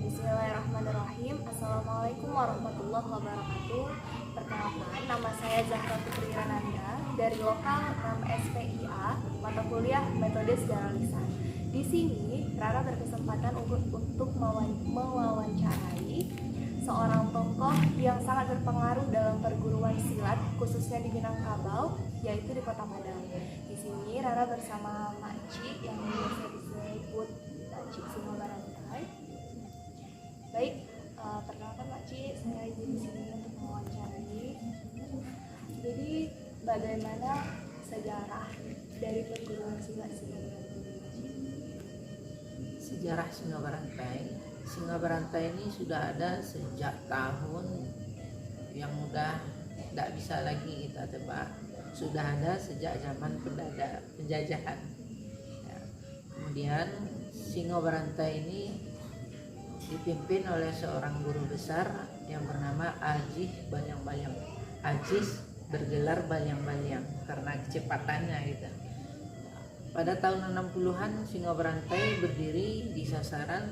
Bismillahirrahmanirrahim. Assalamualaikum warahmatullahi wabarakatuh. Perkenalkan, nama saya Zahra Putri Rananda dari lokal 6 SPIA, mata kuliah Metode Sejarah Lisan. Di sini, Rara berkesempatan untuk mewawancarai seorang tokoh yang sangat berpengaruh dalam perguruan silat, khususnya di Minangkabau, yaitu di Kota Padang. Di sini, Rara bersama Makci yang biasa disebut Makci Singo Barantai. Baik, perkenalkan Makci, saya di sini untuk mewawancarai. Jadi, bagaimana sejarah dari perguruan silat Singo Barantai? Sejarah Singo Barantai. Singo Barantai ini sudah ada sejak tahun yang udah tidak bisa lagi kita tebak. Sudah ada sejak zaman penjajahan. Ya. Kemudian Singo Barantai ini dipimpin oleh seorang guru besar yang bernama Ajih Balyang-Balyang. Ajis bergelar Balyang-Balyang karena kecepatannya gitu. Pada tahun 60-an Singo Barantai berdiri di sasaran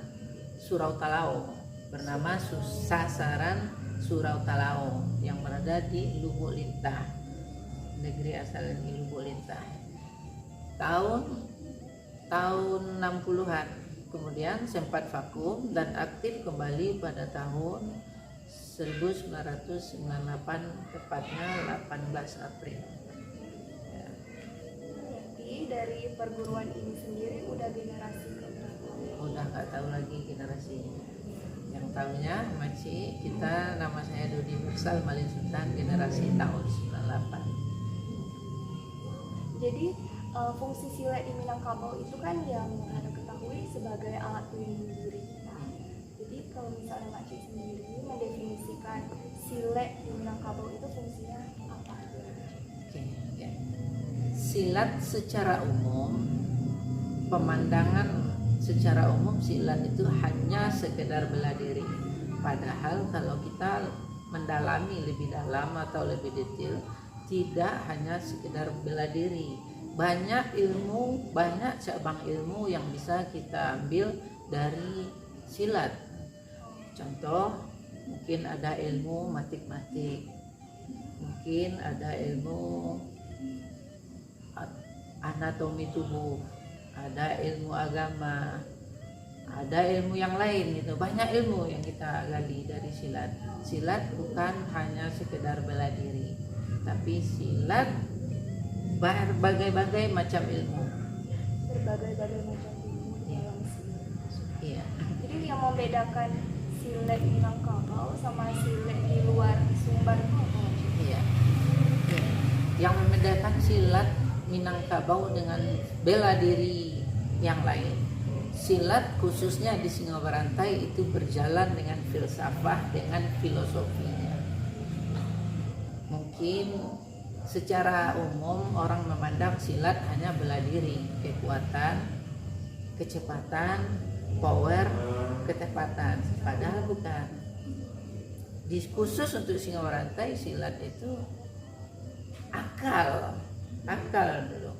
Surau Talao, bernama Sasaran Surau Talao yang berada di Lubuk Lintah, negeri asal di Lubuk Lintah. Tahun 60-an kemudian sempat vakum dan aktif kembali pada tahun 1998, tepatnya 18 April. Ya. Jadi dari perguruan ini sendiri udah generasi keberapa? Udah nggak tahu lagi generasi. Yang tahunya masih kita, nama saya Dodi Mursal Malin Sultan, generasi tahun 98. Jadi fungsi silat di Minangkabau itu kan yang Anda ketahui sebagai alat pelindung diri kita. Jadi kalau misalnya Makci sendiri mendefinisikan silat di Minangkabau itu fungsinya apa? Oke, ya. Silat secara umum, pemandangan secara umum silat itu hanya sekedar bela diri. Padahal kalau kita mendalami lebih dalam atau lebih detail, tidak hanya sekedar bela diri. Banyak ilmu, banyak cabang ilmu yang bisa kita ambil dari silat. Contoh, mungkin ada ilmu matik-matik, mungkin ada ilmu anatomi tubuh, ada ilmu agama, ada ilmu yang lain gitu. Banyak ilmu yang kita gali dari silat. Silat bukan hanya sekedar bela diri, tapi silat berbagai-bagai macam ilmu. Berbagai-bagai macam ilmu dalam silat. Iya. Jadi yang membedakan silat Minangkabau sama silat di luar Sumbar itu apa? Iya. Iya. Yang membedakan silat Minangkabau dengan bela diri yang lain, silat khususnya di Singo Barantai itu berjalan dengan filsafah, dengan filosofinya. Mungkin secara umum orang memandang silat hanya bela diri, kekuatan, kecepatan, power, ketepatan, padahal bukan. Khusus untuk Singo Barantai, silat itu akal dulu.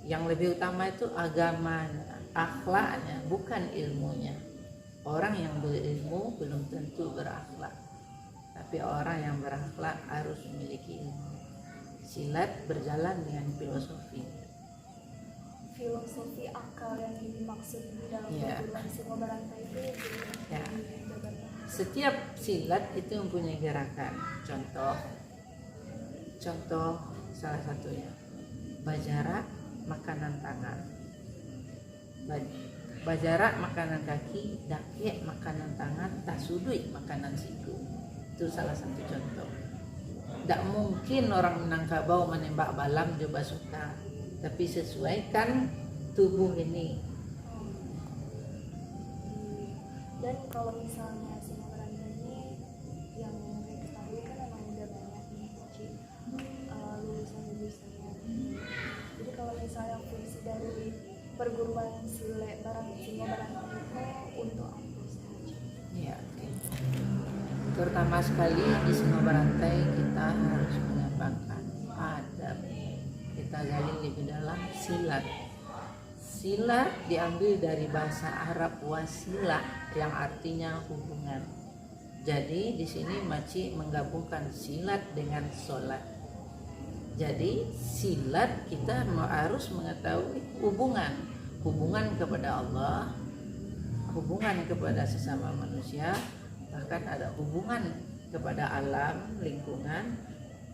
Yang lebih utama itu agamanya, akhlaknya, bukan ilmunya. Orang yang berilmu belum tentu berakhlak, tapi orang yang berakhlak harus memiliki ilmu. Silat berjalan dengan filosofi. Filosofi akal yang dimaksud di dalam perguruan Singo Barantai itu ya. Setiap silat itu mempunyai gerakan. Contoh salah satunya bajarak, makanan tangan, bajarak makanan kaki, dakek makanan tangan, tasudui makanan siku. Itu salah satu contoh. Tidak mungkin orang Minangkabau menembak balam coba suka, tapi sesuaikan tubuh ini. Dan kalau misalnya Singo Barantai ini yang saya ketahui kan memang udah banyak nih lulusan-lulusannya. Jadi kalau misalnya fungsi dari perguruan silat Singo Barantai itu untuk apa saja? Ya, okay. Terutama sekali di Singo Barantai kita harus mengembangkan adab. Kita gali lebih dalam silat. Silat diambil dari bahasa Arab wasilah yang artinya hubungan. Jadi di sini Maci menggabungkan silat dengan sholat. Jadi silat kita harus mengetahui hubungan kepada Allah, hubungan kepada sesama manusia, bahkan ada hubungan kepada alam, lingkungan,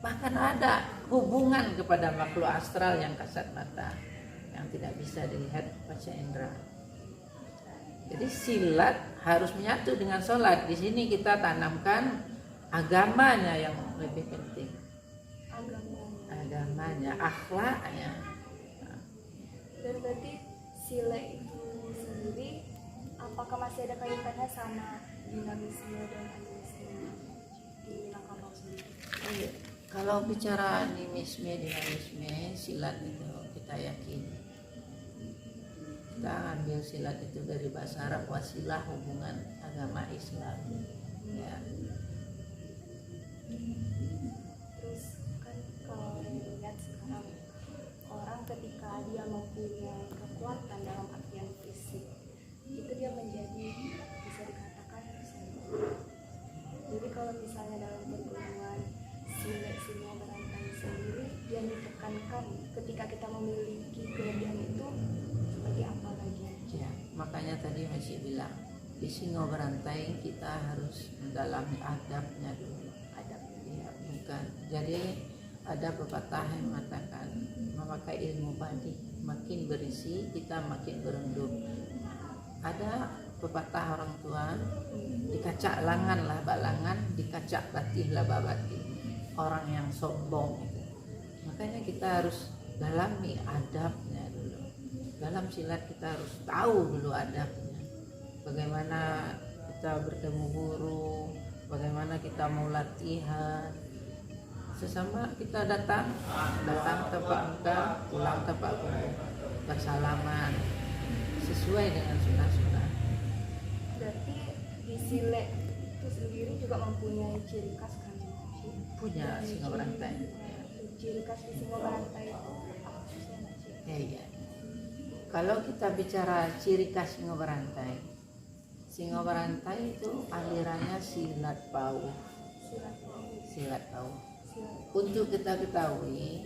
bahkan ada hubungan kepada makhluk astral yang kasat mata, yang tidak bisa dilihat panca indera. Jadi silat harus menyatu dengan sholat. Di sini kita tanamkan agamanya yang lebih penting. Agamanya, akhlaknya. Dan berarti sila itu sendiri apakah masih ada kaitannya sama dinamisme dan animisme di Minangkabau sendiri? Kalau bicara dinamisme, silat itu kita yakin. Kita ambil silat itu dari bahasa Arab wasilah, hubungan agama Islam. Ya. Terus kan kalau dilihat sekarang orang ketika dia mempunyai kekuatan dalam artian fisik, itu dia menjadi bisa dikatakan sombong. Jadi kalau misalnya dalam perguruan silat semua berantai sendiri, dia ditekankan ketika kita memiliki kelebihan itu seperti apa lagi? Ya, makanya tadi masih bilang di singo berantai kita harus mendalami adabnya dulu. Ya, bukan. Jadi ada pepatah yang mengatakan memakai ilmu padi makin berisi kita makin berendut. Ada pepatah orang tua, dikacak langan lah balangan, dikacak batih lah babati. Orang yang sombong itu. Makanya kita harus dalami adabnya dulu. Dalam silat kita harus tahu dulu adabnya. Bagaimana kita bertemu guru, bagaimana kita mau latihan. Sesama kita datang tapak muka, pulang tapak punggung, bersalaman sesuai dengan sunnah-sunnah. Berarti di silat itu sendiri juga mempunyai ciri khas kan? Punya singo berantai. Ciri khas di singo berantai itu apa sih? Iya. Kalau kita bicara ciri khas singo berantai itu alirannya silat pauh. Silat pauh. Untuk kita ketahui,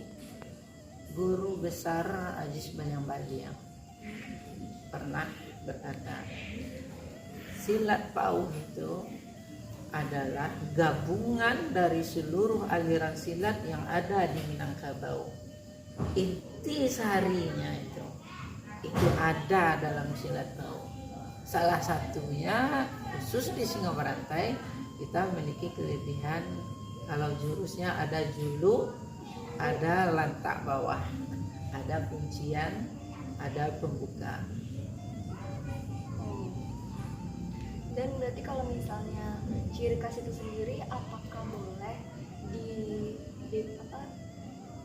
guru besar Ajis Banyang Baliang pernah berkata, silat pauh itu adalah gabungan dari seluruh aliran silat yang ada di Minangkabau. Inti sarinya itu ada dalam silat pauh. Salah satunya khusus di singo berantai kita memiliki kelebihan kalau jurusnya ada julu, ada lantak bawah, ada kuncian, ada pembuka. Dan berarti kalau misalnya ciri khas itu sendiri apakah boleh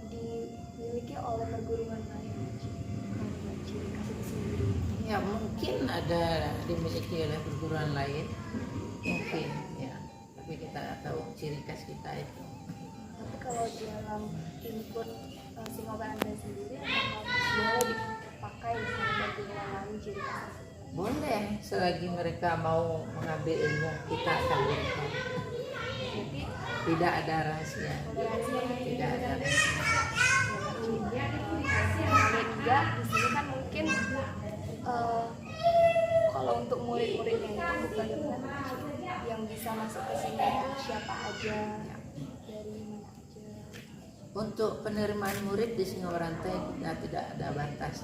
dimiliki oleh perguruan lain? Ciri khas itu sendiri. Ya mungkin ada dimiliki oleh perguruan lain, mungkin ya. Tapi kita tahu ciri khas kita itu. Tapi kalau dalam input singo berantai sendiri apakah boleh dipakai sama perguruan lain ciri khas tersebut? Boleh, selagi mereka mau mengambil ilmu kita akan berikan. Jadi Tidak ada rahasia. Tidak ada rahasia. juga di sini kan mungkin kalau untuk murid-muridnya itu bukan yang bisa masuk ke sini itu siapa aja, dari mana aja. Untuk penerimaan murid di singo berantai kita tidak ada batas.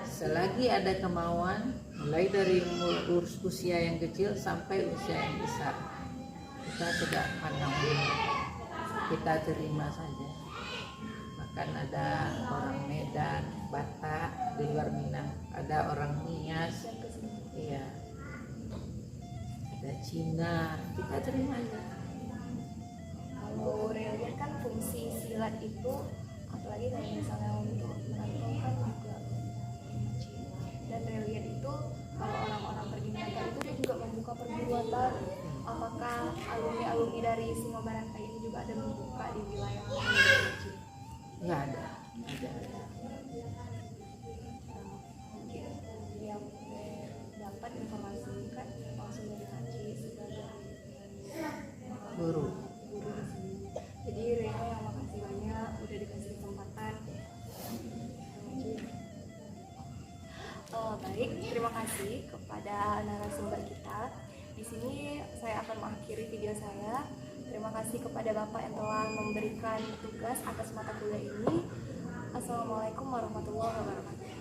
Selagi ada kemauan, mulai dari usia yang kecil sampai usia yang besar, kita tidak pandang bulu, kita terima saja. Bahkan ada orang Medan, Batak di luar Minang, ada orang Nias, iya, ada Cina, kita terima aja. Kalau relief kan fungsi silat itu, apalagi kalau misalnya untuk merantau kan juga dan relief itu kalau orang-orang pergi merantau itu dia juga membuka perguruan baru. Apakah alumni-alumni dari singo berantai ini juga ada membuka di wilayah lain? Ya ada. Mungkin terima kasih kepada narasumber kita. Di sini saya akan mengakhiri video saya. Terima kasih kepada Bapak yang telah memberikan tugas atas mata kuliah ini. Assalamualaikum warahmatullahi wabarakatuh.